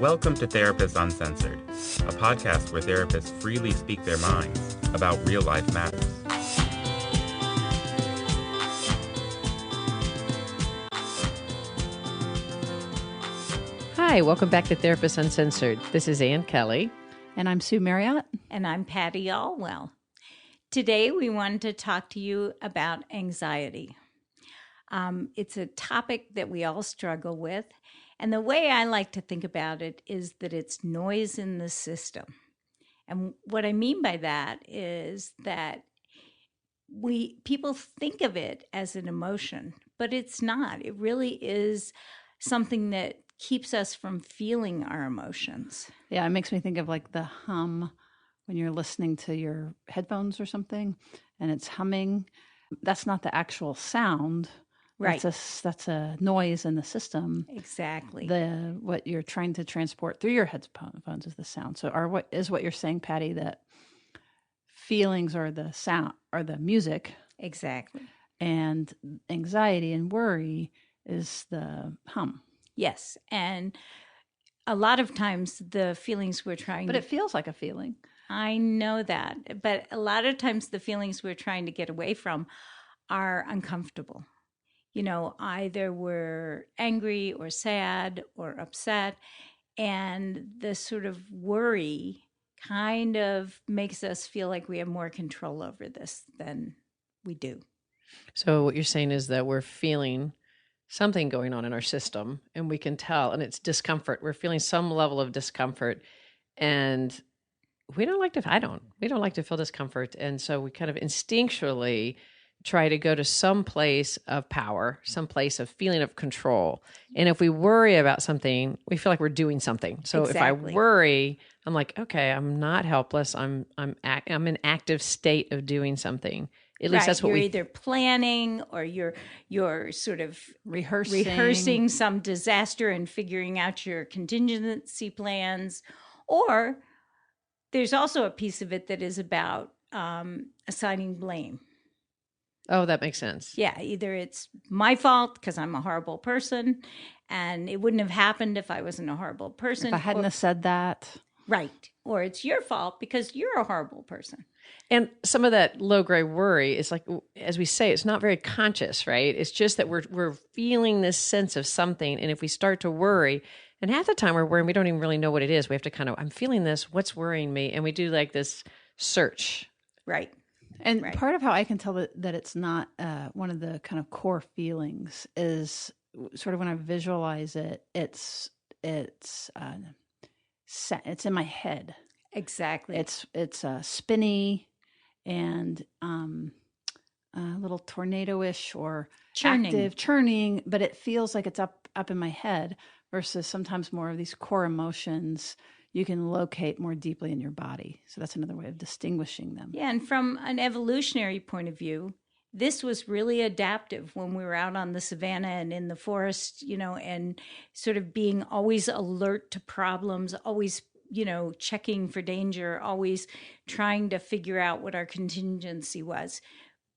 Welcome to Therapists Uncensored, a podcast where therapists freely speak their minds about real-life matters. Hi, welcome back to Therapists Uncensored. This is Ann Kelly. And I'm Sue Marriott. And I'm Patty Allwell. Today we wanted to talk to you about anxiety. It's a topic that we all struggle with. And the way I like to think about it is that it's noise in the system. And what I mean by that is that people think of it as an emotion, but it's not. It really is something that keeps us from feeling our emotions. Yeah, it makes me think of like the hum when you're listening to your headphones or something and it's humming. That's not the actual sound. Right. That's a noise in the system. Exactly. What you're trying to transport through your headphones is the sound. So what you're saying, Patty, that feelings are the sound or the music. Exactly. And anxiety and worry is the hum. Yes. And a lot of times the feelings we're trying But it feels like a feeling. I know that. But a lot of times the feelings we're trying to get away from are uncomfortable. You know, either we're angry or sad or upset. And the sort of worry kind of makes us feel like we have more control over this than we do. So what you're saying is that we're feeling something going on in our system and we can tell, and it's discomfort. We're feeling some level of discomfort and we don't like to feel discomfort. And so we kind of instinctually try to go to some place of power, some place of feeling of control. And if we worry about something, we feel like we're doing something. So Exactly. If I worry, I'm like, okay, I'm not helpless. I'm in active state of doing something. At least that's what you're either planning or you're sort of rehearsing some disaster and figuring out your contingency plans. Or there's also a piece of it that is about assigning blame. Oh, that makes sense. Yeah, either it's my fault because I'm a horrible person and it wouldn't have happened if I wasn't a horrible person. If I hadn't have said that. Right. Or it's your fault because you're a horrible person. And some of that low-grade worry is like, as we say, it's not very conscious, right? It's just that we're feeling this sense of something. And if we start to worry, and half the time we're worrying, we don't even really know what it is. We have to I'm feeling this, what's worrying me? And we do like this search. Right. And Right. part of how I can tell that it's not one of the kind of core feelings is sort of when I visualize it, it's in my head. Exactly. It's spinny and a little tornado-ish or active churning, but it feels like it's up in my head versus sometimes more of these core emotions you can locate more deeply in your body. So that's another way of distinguishing them. Yeah, and from an evolutionary point of view, this was really adaptive when we were out on the savannah and in the forest, you know, and sort of being always alert to problems, always, you know, checking for danger, always trying to figure out what our contingency was.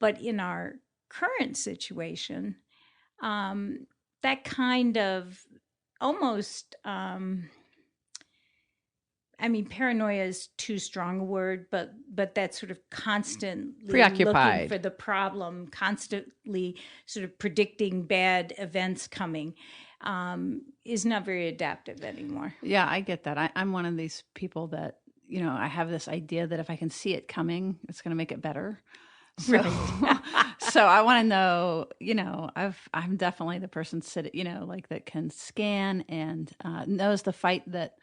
But in our current situation, that kind of almost... paranoia is too strong a word, but that sort of constantly preoccupied, looking for the problem, constantly sort of predicting bad events coming, is not very adaptive anymore. Yeah, I get that. I'm one of these people that, you know, I have this idea that if I can see it coming, it's going to make it better. So, Right. So I want to know, you know, I'm definitely the person that can scan and knows the fight that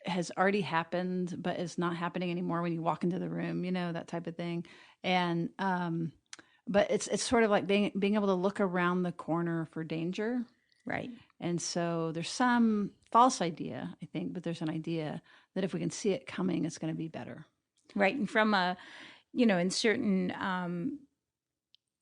has already happened, but is not happening anymore when you walk into the room, you know, that type of thing. And, but it's sort of like being able to look around the corner for danger. Right. And so there's some false idea, I think, but there's an idea that if we can see it coming, it's going to be better. Right. And from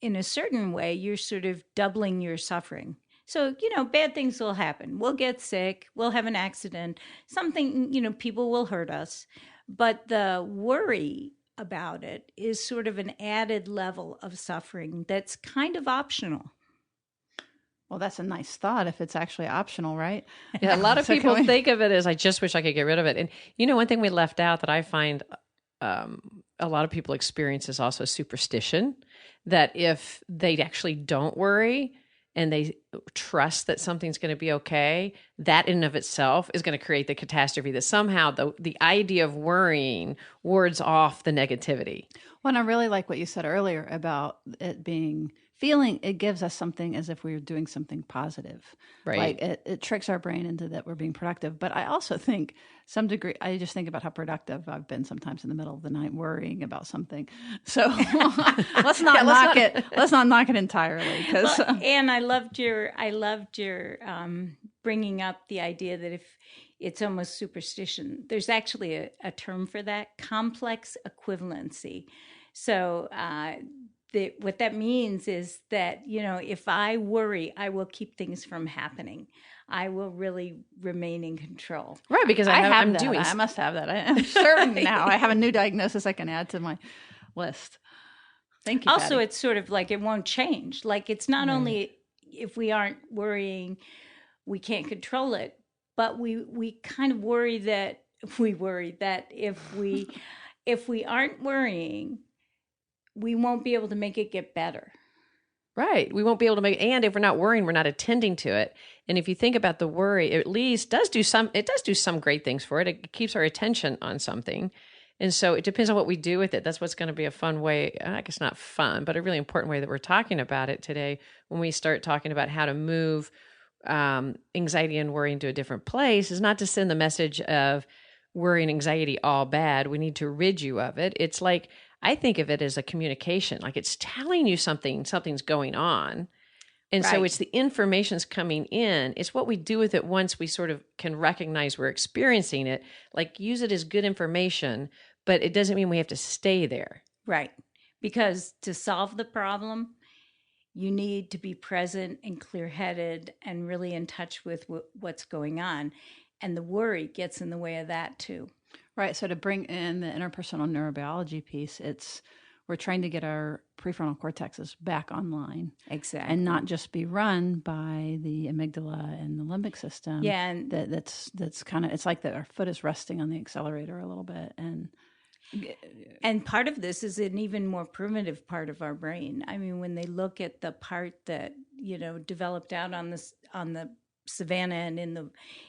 in a certain way, you're sort of doubling your suffering. So, you know, bad things will happen. We'll get sick. We'll have an accident. Something, you know, people will hurt us. But the worry about it is sort of an added level of suffering that's kind of optional. Well, that's a nice thought if it's actually optional, right? Yeah, a lot of So people can we- think of it as, I just wish I could get rid of it. And one thing we left out that I find a lot of people experience is also superstition, that if they actually don't worry and they trust that something's going to be okay, that in and of itself is going to create the catastrophe, that somehow the idea of worrying wards off the negativity. Well, and I really like what you said earlier about it being feeling, it gives us something as if we were doing something positive. Right. Like it tricks our brain into that we're being productive. But I also think some degree, I just think about how productive I've been sometimes in the middle of the night worrying about something. So let's not knock it. Let's not knock it entirely. Because and I loved your bringing up the idea that if it's almost superstition, there's actually a term for that, complex equivalency. So what that means is that, if I worry, I will keep things from happening. I will really remain in control. Right, because I'm that. doing. I must have that. I'm certain now. I have a new diagnosis I can add to my list. Thank you. Also, Patty. it's sort of like it won't change. Like it's not only if we aren't worrying, we can't control it, but we kind of worry that if we aren't worrying, we won't be able to make it get better. Right. We won't be able to make, and if we're not worrying, we're not attending to it. And if you think about the worry, it at least does do some great things for it. It keeps our attention on something. And so it depends on what we do with it. That's what's going to be a fun way, I guess not fun, but a really important way that we're talking about it today when we start talking about how to move anxiety and worry into a different place, is not to send the message of worry and anxiety all bad. We need to rid you of it. It's like, I think of it as a communication, like it's telling you something's going on. And so it's the information's coming in. It's what we do with it once we sort of can recognize we're experiencing it, like use it as good information, but it doesn't mean we have to stay there. Right. Because to solve the problem, you need to be present and clear-headed and really in touch with what's going on. And the worry gets in the way of that too. Right. So to bring in the interpersonal neurobiology piece, we're trying to get our prefrontal cortexes back online. Exactly. And not just be run by the amygdala and the limbic system. Yeah. And that's kind of, it's like that our foot is resting on the accelerator a little bit. And part of this is an even more primitive part of our brain. I mean, when they look at the part that, developed out on the savannah and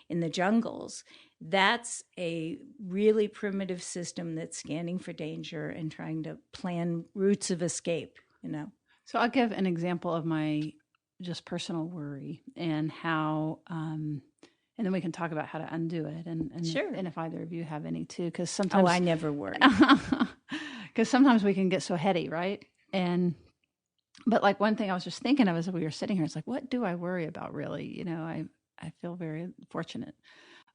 in the jungles, that's a really primitive system that's scanning for danger and trying to plan routes of escape, So I'll give an example of my just personal worry and how, and then we can talk about how to undo it. And sure. And if either of you have any too, because sometimes. Oh, I never worry. Because sometimes we can get so heady, right? But like one thing I was just thinking of as we were sitting here, it's like, what do I worry about really? I feel very fortunate.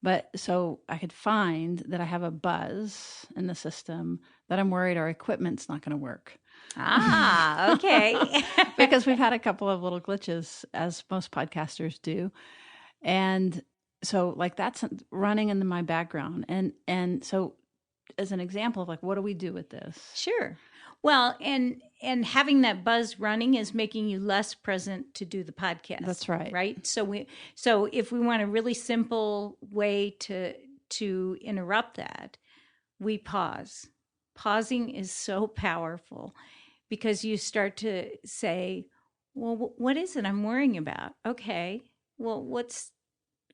But so I could find that I have a buzz in the system that I'm worried our equipment's not going to work. Ah, okay. Because we've had a couple of little glitches, as most podcasters do. And so like that's running in my background. And so as an example of like, what do we do with this? Sure. Well, and having that buzz running is making you less present to do the podcast. That's right. Right. So if we want a really simple way to interrupt that, we pause. Pausing is so powerful because you start to say, well, what is it I'm worrying about? Okay. Well, what's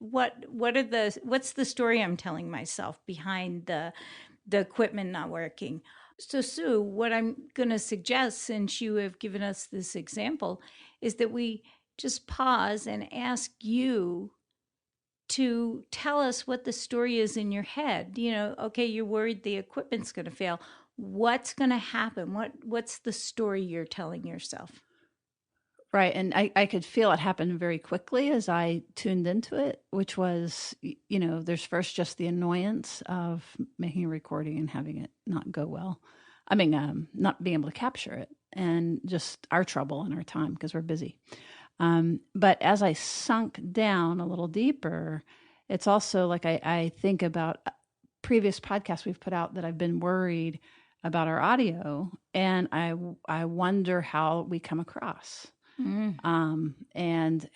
the story I'm telling myself behind the equipment not working? So, Sue, what I'm going to suggest, since you have given us this example, is that we just pause and ask you to tell us what the story is in your head. Okay, you're worried the equipment's going to fail. What's going to happen? What's the story you're telling yourself? Right. And I could feel it happen very quickly as I tuned into it, which was, there's first just the annoyance of making a recording and having it not go well. I mean, not being able to capture it and just our trouble and our time because we're busy. But as I sunk down a little deeper, it's also like I think about previous podcasts we've put out that I've been worried about our audio, and I wonder how we come across. And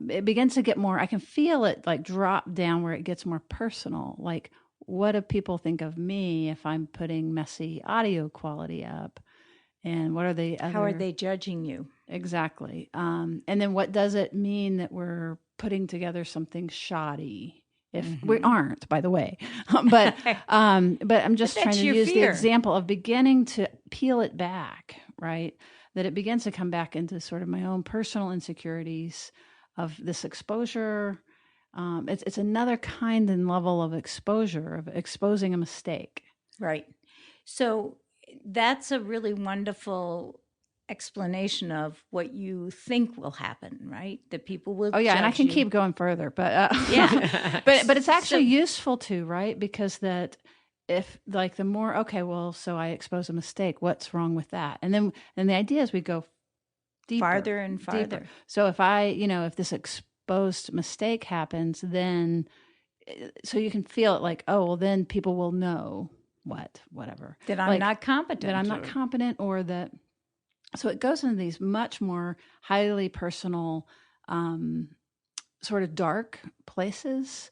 it begins to get more, I can feel it like drop down where it gets more personal. Like, what do people think of me if I'm putting messy audio quality up? And what are the other... How are they judging you? Exactly. And then what does it mean that we're putting together something shoddy? If we aren't, by the way, but I'm just trying to use the example of beginning to peel it back, right? That it begins to come back into sort of my own personal insecurities of this exposure. It's another kind and level of exposure, of exposing a mistake. Right. So that's a really wonderful explanation of what you think will happen, right? That people will. Oh yeah, and I can you. keep going further, but yeah, but it's actually useful too, right? Because that if like the more so I expose a mistake, what's wrong with that? And then the idea is we go deeper, farther and farther. Deeper. So if if this exposed mistake happens, then so you can feel it like, oh well, then people will know whatever that I'm not competent, or that. So it goes into these much more highly personal, sort of dark places.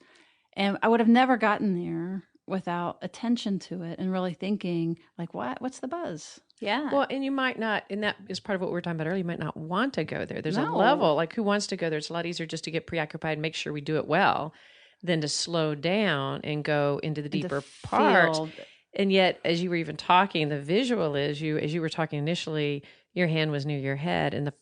And I would have never gotten there without attention to it and really thinking, like, what's the buzz? Yeah. Well, and you might not, and that is part of what we were talking about earlier, you might not want to go there. There's a level, like who wants to go there? It's a lot easier just to get preoccupied and make sure we do it well than to slow down and go into the deeper parts. And yet, as you were even talking, the visual is as you were talking initially, your hand was near your head, and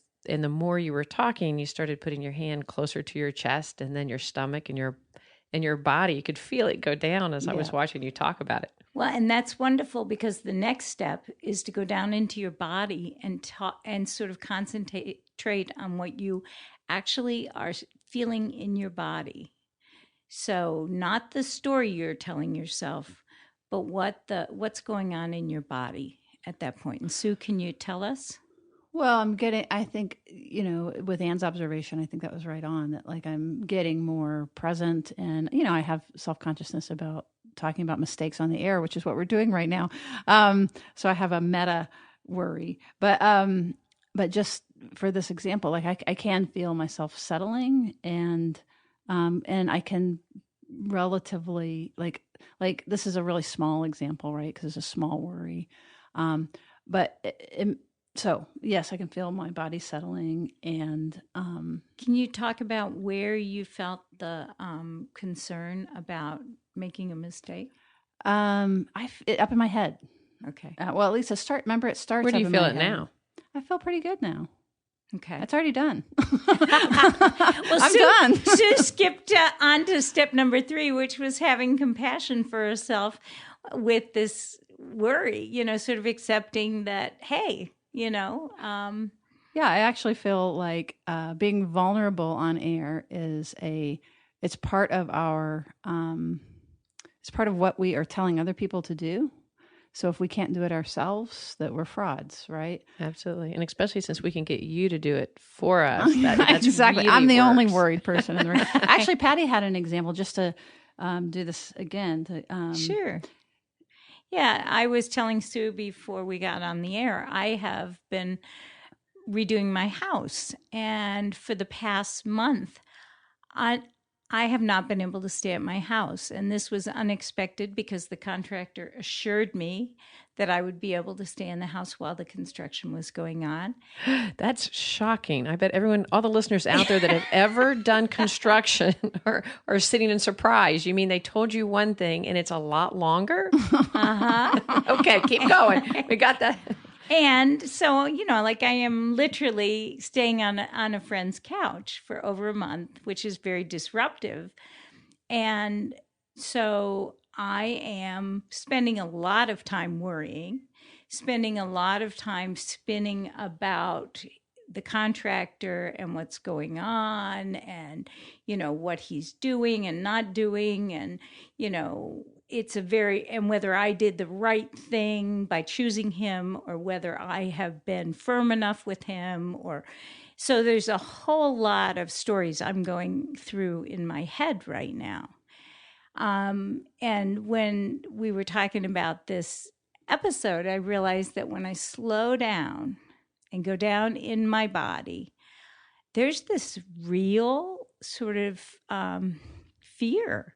the more you were talking, you started putting your hand closer to your chest, and then your stomach and your body. You could feel it go down as I was watching you talk about it. Well, and that's wonderful because the next step is to go down into your body and talk and sort of concentrate on what you actually are feeling in your body. So, not the story you're telling yourself, but what's going on in your body at that point. And Sue, can you tell us? Well, I think, with Anne's observation, I think that was right on, that like I'm getting more present and, I have self-consciousness about talking about mistakes on the air, which is what we're doing right now. So I have a meta worry, but just for this example, like I can feel myself settling and I can relatively like this is a really small example, right? Because it's a small worry. So yes, I can feel my body settling. And can you talk about where you felt the concern about making a mistake? Up in my head. Okay. Well, at least remember it starts. Where do you up feel in it my head. now? I feel pretty good now. Okay. It's already done. Well, I'm done. Sue skipped on to step number 3, which was having compassion for herself with this worry, sort of accepting that, hey, Yeah, I actually feel like being vulnerable on air it's part of it's part of what we are telling other people to do. So if we can't do it ourselves, that we're frauds, right? Absolutely. And especially since we can get you to do it for us. That's exactly. Really I'm the works. only worried person in the room. Actually, Patty had an example just to do this again. Sure. Yeah, I was telling Sue before we got on the air, I have been redoing my house. And for the past month, I have not been able to stay at my house. And this was unexpected because the contractor assured me that I would be able to stay in the house while the construction was going on. That's shocking. I bet all the listeners out there that have ever done construction are sitting in surprise. You mean they told you one thing and it's a lot longer? Uh-huh. Okay, keep going. We got that. And so, I am literally staying on a friend's couch for over a month, which is very disruptive. And so I am spending a lot of time worrying, spending a lot of time spinning about the contractor and what's going on and, what he's doing and not doing. And, and whether I did the right thing by choosing him or whether I have been firm enough with him so there's a whole lot of stories I'm going through in my head right now. And when we were talking about this episode, I realized that when I slow down and go down in my body, there's this real sort of fear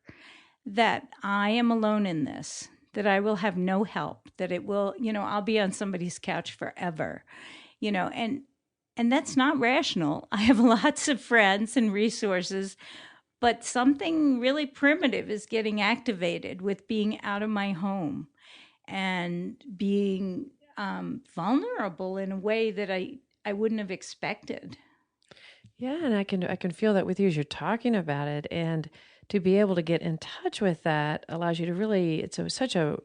that I am alone in this, that I will have no help, that it will, I'll be on somebody's couch forever, and that's not rational. I have lots of friends and resources, but something really primitive is getting activated with being out of my home and being vulnerable in a way that I wouldn't have expected. Yeah, and I can feel that with you as you're talking about it, and to be able to get in touch with that allows you to really. Such a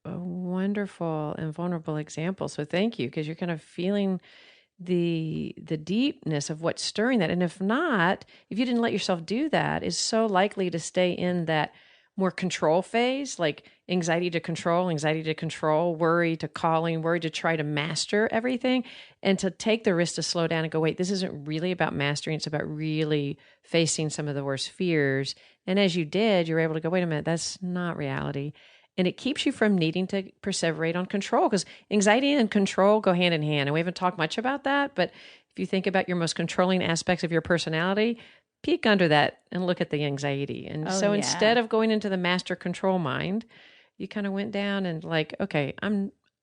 wonderful and vulnerable example. So thank you, because you're kind of feeling the deepness of what's stirring that, and if you didn't let yourself do that, is so likely to stay in that more control phase, like anxiety to control, worry to calling, worry to try to master everything, and to take the risk to slow down and go, wait, this isn't really about mastering. It's about really facing some of the worst fears. And as you did, you're able to go, wait a minute, that's not reality. And it keeps you from needing to perseverate on control, because anxiety and control go hand in hand. And we haven't talked much about that, but if you think about your most controlling aspects of your personality, peek under that and look at the anxiety. And instead of going into the master control mind, you kind of went down and like, okay,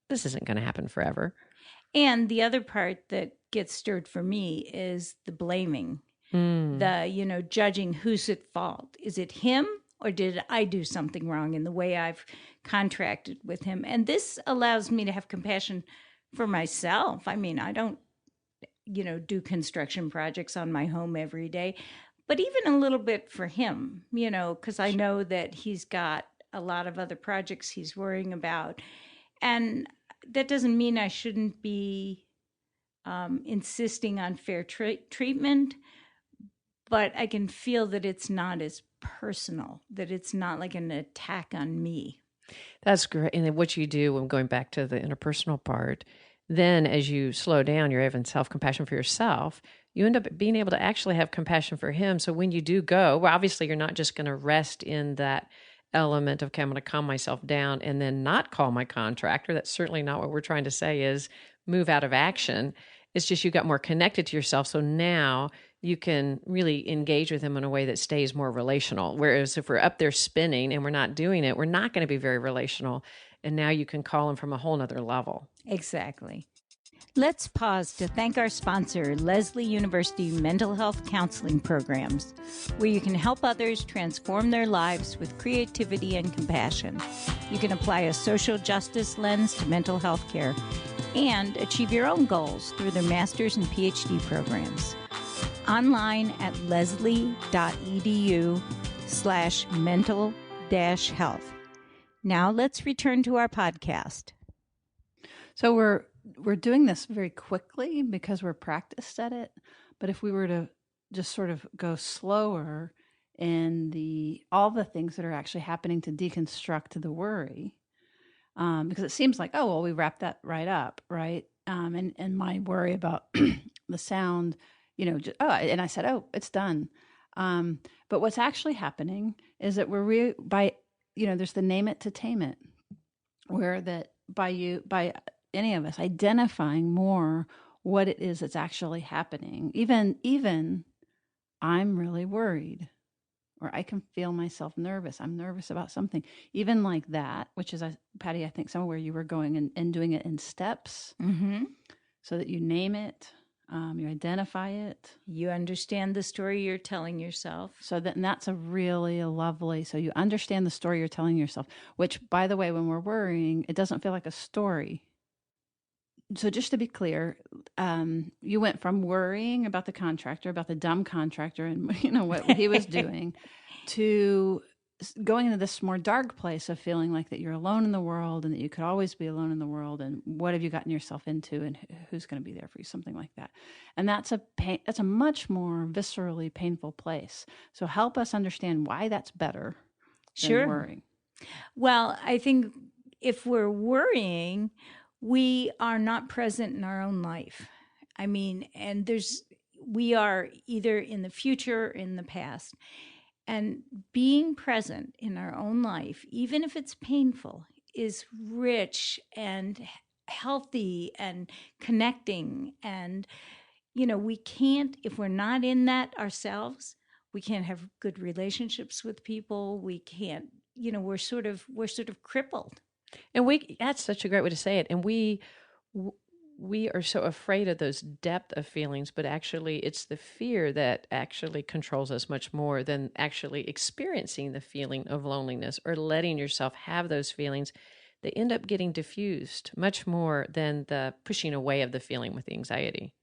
this isn't going to happen forever. And the other part that gets stirred for me is the blaming, the, judging who's at fault. Is it him, or did I do something wrong in the way I've contracted with him? And this allows me to have compassion for myself. I mean, I don't, do construction projects on my home every day, but even a little bit for him, because I know that he's got a lot of other projects he's worrying about. And that doesn't mean I shouldn't be insisting on fair treatment, but I can feel that it's not as personal, that it's not like an attack on me. That's great. And then what you do when going back to the interpersonal part, then as you slow down, you're having self-compassion for yourself. You end up being able to actually have compassion for him. So when you do go, well, obviously you're not just going to rest in that element of, okay, I'm going to calm myself down and then not call my contractor. That's certainly not what we're trying to say is move out of action. It's just you got more connected to yourself. So now you can really engage with him in a way that stays more relational. Whereas if we're up there spinning and we're not doing it, we're not going to be very relational. And now you can call him from a whole nother level. Exactly. Let's pause to thank our sponsor, Leslie University Mental Health Counseling Programs, where you can help others transform their lives with creativity and compassion. You can apply a social justice lens to mental health care and achieve your own goals through their master's and PhD programs. Online at leslie.edu/mental-health. Now let's return to our podcast. So we're doing this very quickly because we're practiced at it. But if we were to just sort of go slower in all the things that are actually happening to deconstruct the worry, because it seems like, oh, well, we wrapped that right up, right? And my worry about the sound, and I said, oh, it's done. But what's actually happening is that there's the name it to tame it, where that by any of us identifying more what it is that's actually happening, even I'm really worried, or I can feel myself nervous. I'm nervous about something, even like that, which is, Patty, I think somewhere you were going and doing it in steps, so that you name it, you identify it, you understand the story you're telling yourself. So that's a really lovely. So you understand the story you're telling yourself. Which, by the way, when we're worrying, it doesn't feel like a story. So just to be clear, you went from worrying about the contractor, about the dumb contractor, and what he was doing, to going into this more dark place of feeling like that you're alone in the world and that you could always be alone in the world, and what have you gotten yourself into, and who's going to be there for you, something like that. And that's a much more viscerally painful place. So help us understand why that's better than worrying. Well, I think if we're worrying, we are not present in our own life. I mean, and we are either in the future or in the past. And being present in our own life, even if it's painful, is rich and healthy and connecting. And, we can't, if we're not in that ourselves, we can't have good relationships with people. We can't, we're sort of crippled. And that's such a great way to say it. And we are so afraid of those depth of feelings, but actually it's the fear that actually controls us much more than actually experiencing the feeling of loneliness or letting yourself have those feelings. They end up getting diffused much more than the pushing away of the feeling with the anxiety.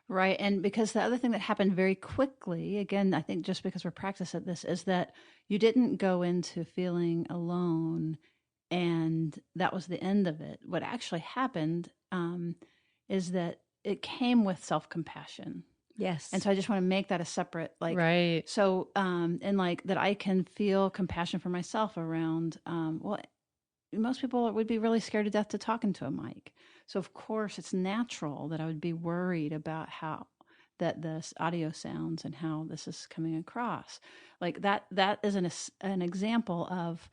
Right. And because the other thing that happened very quickly, again, I think just because we're practiced at this, is that you didn't go into feeling alone and that was the end of it. What actually happened is that it came with self-compassion. Yes. And so I just want to make that a separate, right. So, and that I can feel compassion for myself around, most people would be really scared to death to talk into a mic. So of course it's natural that I would be worried about how that this audio sounds and how this is coming across. Like that is an example of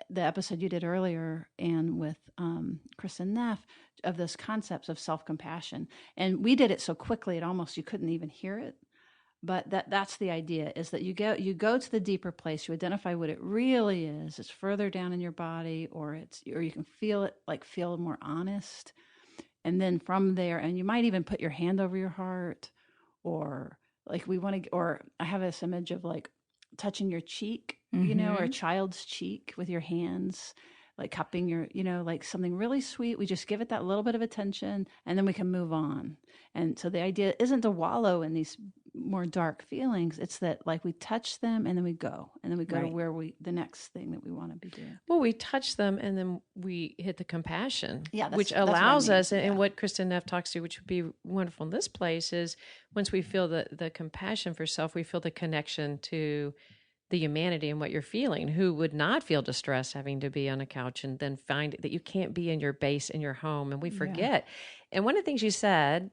the episode you did earlier, and with Chris and Neff, of those concepts of self-compassion. And we did it so quickly you couldn't even hear it. But that's the idea, is that you go to the deeper place, you identify what it really is. It's further down in your body, or you can feel it, feel more honest. And then from there, and you might even put your hand over your heart, or or I have this image of touching your cheek, or a child's cheek with your hands, cupping your, something really sweet. We just give it that little bit of attention, and then we can move on. And so the idea isn't to wallow in these more dark feelings. It's that we touch them and then we go to where the next thing that we want to be doing. Well, we touch them and then we hit the compassion, which that's allows what I mean. us, and what Kristen Neff talks to, which would be wonderful in this place, is once we feel the compassion for self, we feel the connection to the humanity and what you're feeling. Who would not feel distress having to be on a couch and then find that you can't be in your base in your home? And we forget. And one of the things you said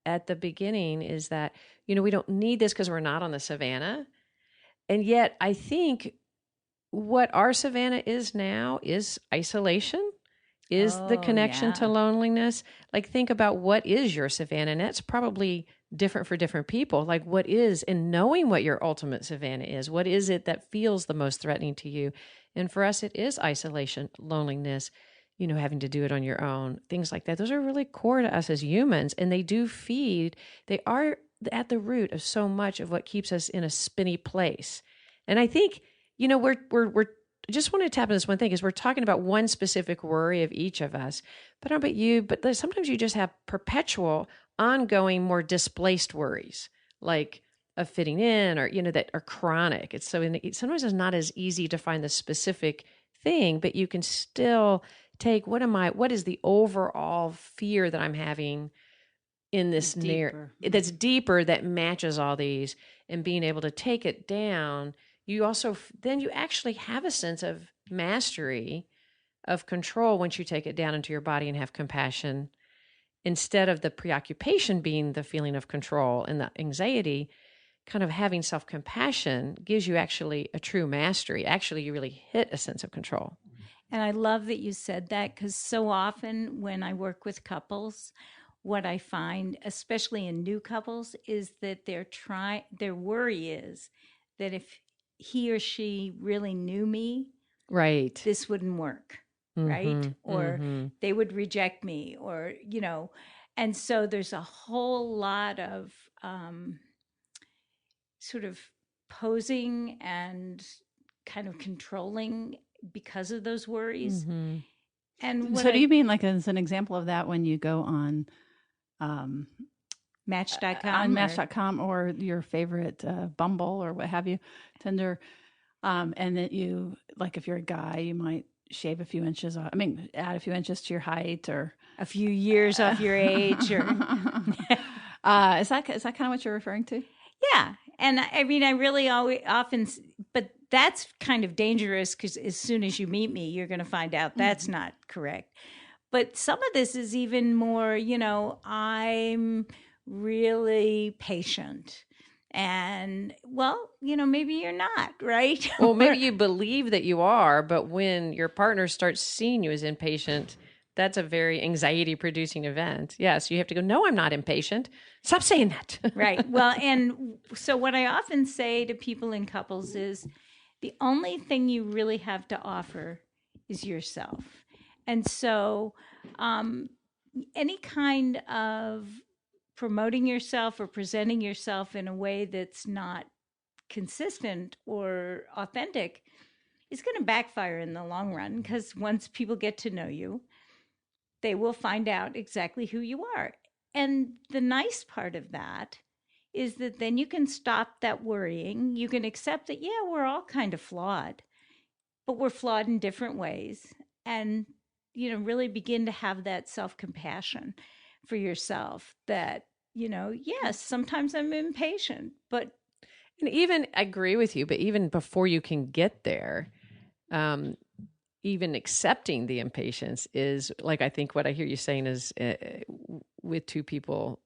at the beginning is that, we don't need this because we're not on the savannah. And yet I think what our savannah is now is isolation, is the connection to loneliness. Think about what is your savannah, and that's probably different for different people. What is, and knowing what your ultimate savannah is, what is it that feels the most threatening to you? And for us, it is isolation, loneliness, having to do it on your own, things like that. Those are really core to us as humans, and they are at the root of so much of what keeps us in a spinny place. And I think, we're just want to tap on this one thing, is we're talking about one specific worry of each of us, but I don't know about you, but sometimes you just have perpetual, ongoing, more displaced worries, of fitting in, or, that are chronic. It's sometimes it's not as easy to find the specific thing, but you can still take, what is the overall fear that I'm having in this that's deeper, that matches all these, and being able to take it down. You also, then you actually have a sense of mastery, of control, once you take it down into your body and have compassion, instead of the preoccupation being the feeling of control and the anxiety. Kind of having self-compassion gives you actually a true mastery. Actually, you really hit a sense of control. And I love that you said that, because so often when I work with couples, what I find, especially in new couples, is that their worry is that if he or she really knew me, right, this wouldn't work, right? Or they would reject me, or, and so there's a whole lot of sort of posing and kind of controlling because of those worries. And so do you mean, as an example of that, when you go on Match.com or your favorite Bumble or what have you, Tinder, and that you, if you're a guy, you might shave a few inches off, add a few inches to your height, or a few years off your age, or is that kind of what you're referring to? Yeah. And I really often, but that's kind of dangerous, because as soon as you meet me, you're going to find out that's not correct. But some of this is even more, I'm really patient. And, maybe you're not, right? Well, maybe you believe that you are, but when your partner starts seeing you as impatient, that's a very anxiety producing event. Yeah. So you have to go, no, I'm not impatient. Stop saying that. Right. Well, and so what I often say to people in couples is the only thing you really have to offer is yourself. And so any kind of promoting yourself or presenting yourself in a way that's not consistent or authentic is going to backfire in the long run, because once people get to know you, they will find out exactly who you are. And the nice part of that is that then you can stop that worrying. You can accept that, yeah, we're all kind of flawed, but we're flawed in different ways. And, really begin to have that self-compassion for yourself that, yes, sometimes I'm impatient, but. And even, I agree with you, but even before you can get there, even accepting the impatience is like, I think what I hear you saying is with two people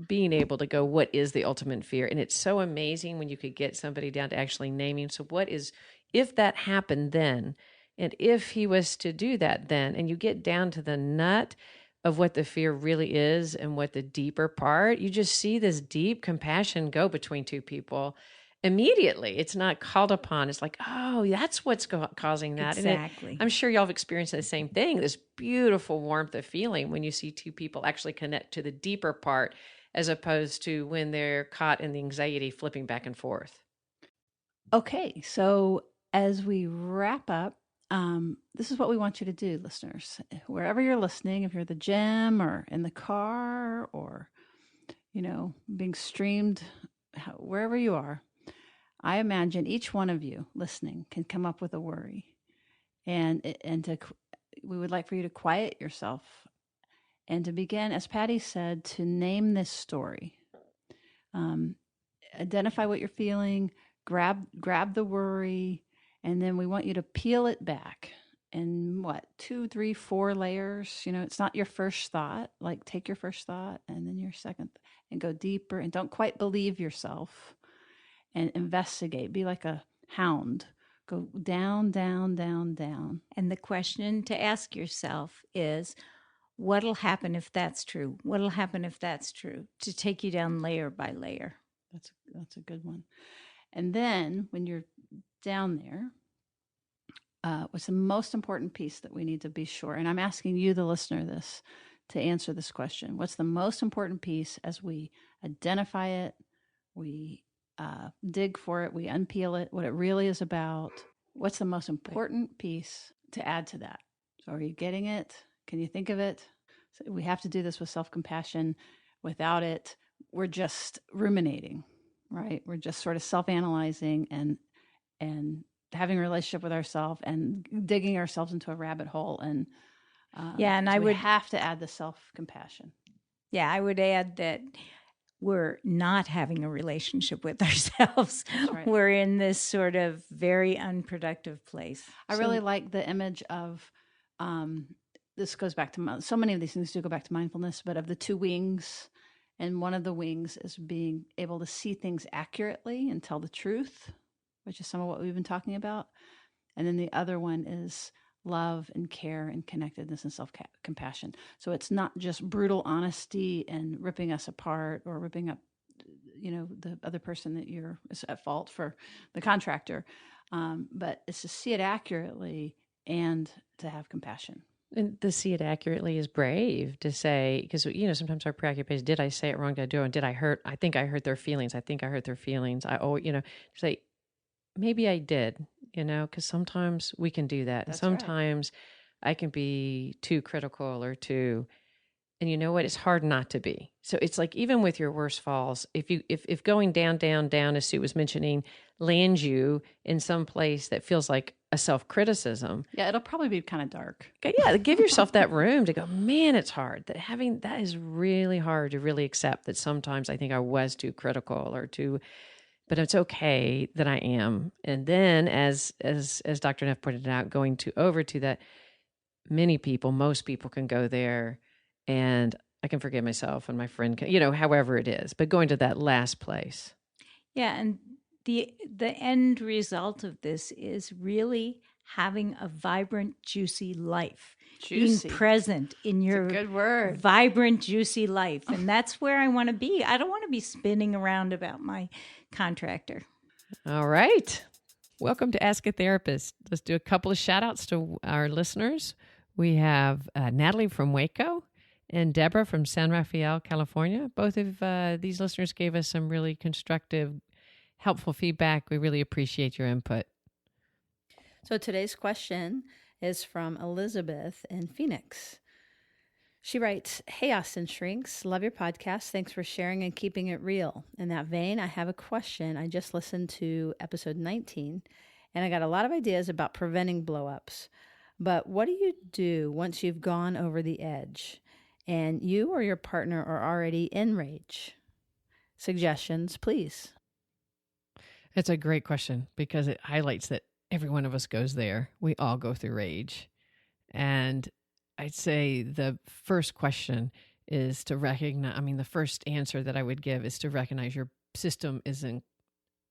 being able to go, what is the ultimate fear? And it's so amazing when you could get somebody down to actually naming. So what is, if that happened then, and if he was to do that then, and you get down to the nut of what the fear really is and what the deeper part, you just see this deep compassion go between two people. Immediately, it's not called upon. It's like, oh, that's what's causing that. Exactly. And I'm sure y'all have experienced the same thing, this beautiful warmth of feeling when you see two people actually connect to the deeper part, as opposed to when they're caught in the anxiety flipping back and forth. Okay, so as we wrap up, this is what we want you to do, listeners. Wherever you're listening, if you're at the gym or in the car or, being streamed, wherever you are, I imagine each one of you listening can come up with a worry. And we would like for you to quiet yourself and to begin, as Patty said, to name this story. Identify what you're feeling, grab the worry, and then we want you to peel it back in 2, 3, 4 layers. It's not your first thought. Like, take your first thought and then your second and go deeper, and don't quite believe yourself, and investigate. Be like a hound. Go down, down, down, down. And the question to ask yourself is, what'll happen if that's true? What'll happen if that's true? To take you down layer by layer. That's a good one. And then when you're down there, what's the most important piece that we need to be sure? And I'm asking you, the listener, to answer this question. What's the most important piece as we identify it, we dig for it, we unpeel it, what it really is about? What's the most important piece to add to that? So are you getting it? Can you think of it? So we have to do this with self-compassion. Without it, we're just ruminating, right? We're just sort of self-analyzing and having a relationship with ourselves and digging ourselves into a rabbit hole. And and I would have to add the self-compassion. Yeah, I would add that we're not having a relationship with ourselves. Right. We're in this sort of very unproductive place. I really like the image of, this goes back to, so many of these things do go back to mindfulness, but of the 2 wings. And one of the wings is being able to see things accurately and tell the truth, which is some of what we've been talking about. And then the other one is love and care and connectedness and self-compassion. So it's not just brutal honesty and ripping us apart or ripping up, the other person that you're at fault for, the contractor. But it's to see it accurately and to have compassion. And to see it accurately is brave to say, because, sometimes our preoccupation, did I say it wrong? Did I do it? Did I hurt? I think I hurt their feelings. Say, maybe I did, because sometimes we can do that. That's and sometimes I can be too critical or too, and you know what? It's hard not to be. So it's like, even with your worst falls, if going down, down, down, as Sue was mentioning, lands you in some place that feels like a self-criticism. Yeah, it'll probably be kind of dark. Yeah, give yourself that room to go, man, it's hard. That is really hard to really accept that sometimes I think I was too critical or too, but it's okay that I am. And then as Dr. Neff pointed out, going over to that, most people can go there and I can forgive myself and my friend can, however it is, but going to that last place. Yeah. And the end result of this is really having a vibrant, juicy life. Juicy. Being present in your Good word. vibrant, juicy life. And that's where I want to be. I don't want to be spinning around about my contractor. All right. Welcome to Ask a Therapist. Let's do a couple of shout outs to our listeners. We have Natalie from Waco and Deborah from San Rafael, California. Both of these listeners gave us some really constructive, helpful feedback. We really appreciate your input. So today's question is from Elizabeth in Phoenix. She writes, "Hey, Austin Shrinks. Love your podcast. Thanks for sharing and keeping it real. In that vein, I have a question. I just listened to episode 19, and I got a lot of ideas about preventing blow-ups. But what do you do once you've gone over the edge and you or your partner are already in rage? Suggestions, please." It's a great question because it highlights that every one of us goes there. We all go through rage. And I'd say the first question is to recognize, the first answer that I would give is to recognize your system is in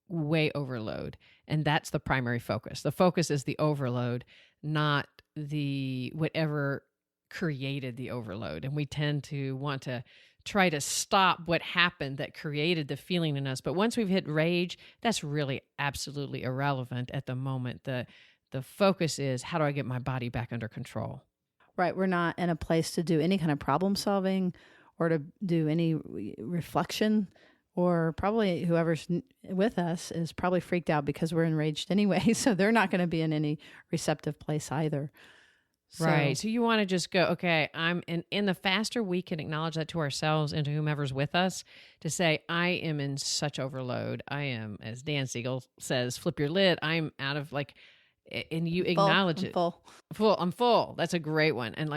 way overload. And that's the primary focus. The focus is the overload, not the whatever created the overload. And we tend to want to try to stop what happened that created the feeling in us. But once we've hit rage, that's really absolutely irrelevant at the moment. The focus is, how do I get my body back under control? Right. We're not in a place to do any kind of problem solving or to do any reflection, or probably whoever's with us is probably freaked out because we're enraged anyway. So they're not going to be in any receptive place either. Right. So you want to just go, okay, I'm in the faster we can acknowledge that to ourselves and to whomever's with us, to say, I am in such overload. I am, as Dan Siegel says, flip your lid. I'm out of and you acknowledge it. I'm full. That's a great one. And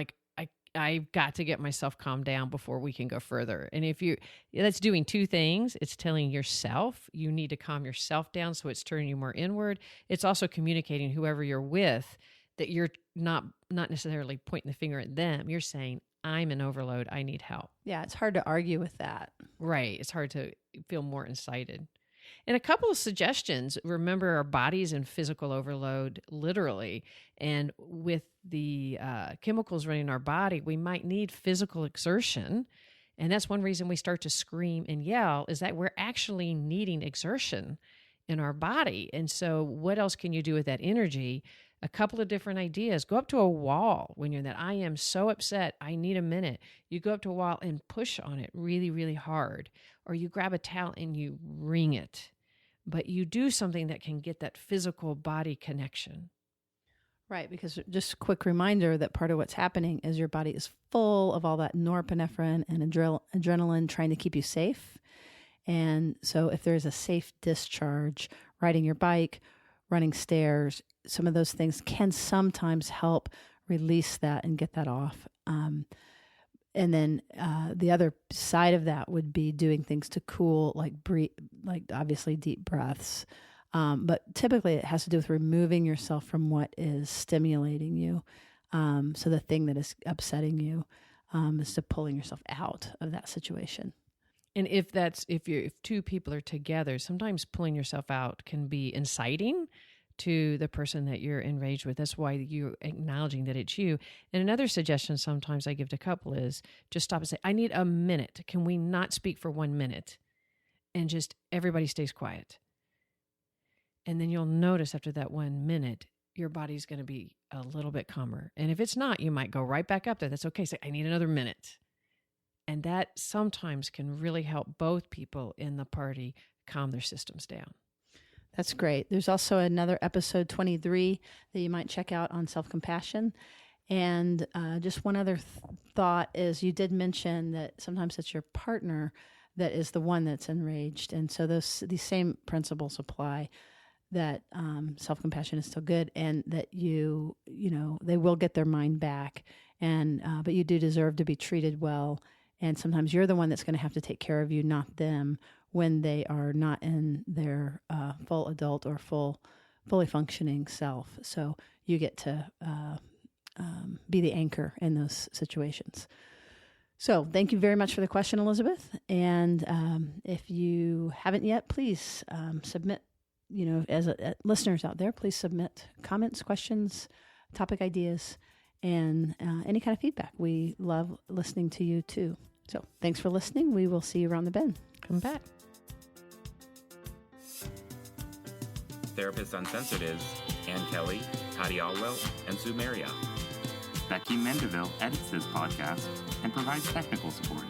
I've got to get myself calmed down before we can go further. And that's doing two things. It's telling yourself you need to calm yourself down, so it's turning you more inward. It's also communicating whoever you're with that you're not necessarily pointing the finger at them. You're saying, I'm in overload. I need help. Yeah, it's hard to argue with that. Right. It's hard to feel more incited. And a couple of suggestions. Remember, our body's in physical overload, literally. And with the chemicals running our body, we might need physical exertion. And that's one reason we start to scream and yell, is that we're actually needing exertion in our body. And so what else can you do with that energy? A couple of different ideas. Go up to a wall when you're in that, I am so upset, I need a minute. You go up to a wall and push on it really, really hard. Or you grab a towel and you wring it. But you do something that can get that physical body connection. Right, because just a quick reminder that part of what's happening is your body is full of all that norepinephrine and adrenaline trying to keep you safe. And so if there's a safe discharge, riding your bike, running stairs, some of those things can sometimes help release that and get that off. And then the other side of that would be doing things to cool, like breathe, like obviously deep breaths. But typically it has to do with removing yourself from what is stimulating you. So the thing that is upsetting you is to pulling yourself out of that situation. And if two people are together, sometimes pulling yourself out can be inciting to the person that you're enraged with. That's why you're acknowledging that it's you. And another suggestion sometimes I give to a couple is just stop and say, I need a minute. Can we not speak for 1 minute? And just everybody stays quiet. And then you'll notice after that 1 minute, your body's going to be a little bit calmer. And if it's not, you might go right back up there. That's okay. Say, I need another minute. And that sometimes can really help both people in the party calm their systems down. That's great. There's also another episode 23 that you might check out on self-compassion. And just one other thought is you did mention that sometimes it's your partner that is the one that's enraged. And so these same principles apply, that self-compassion is still good, and that they will get their mind back. And but you do deserve to be treated well. And sometimes you're the one that's going to have to take care of you, not them, when they are not in their full adult or fully functioning self. So you get to be the anchor in those situations. So thank you very much for the question, Elizabeth. And if you haven't yet, please submit as listeners out there, please submit comments, questions, topic ideas, and any kind of feedback. We love listening to you too. So thanks for listening. We will see you around the bend. Come back. Therapist Uncensored is Ann Kelly, Patty Alwell, and Sue Marriott. Becky Mendeville edits this podcast and provides technical support.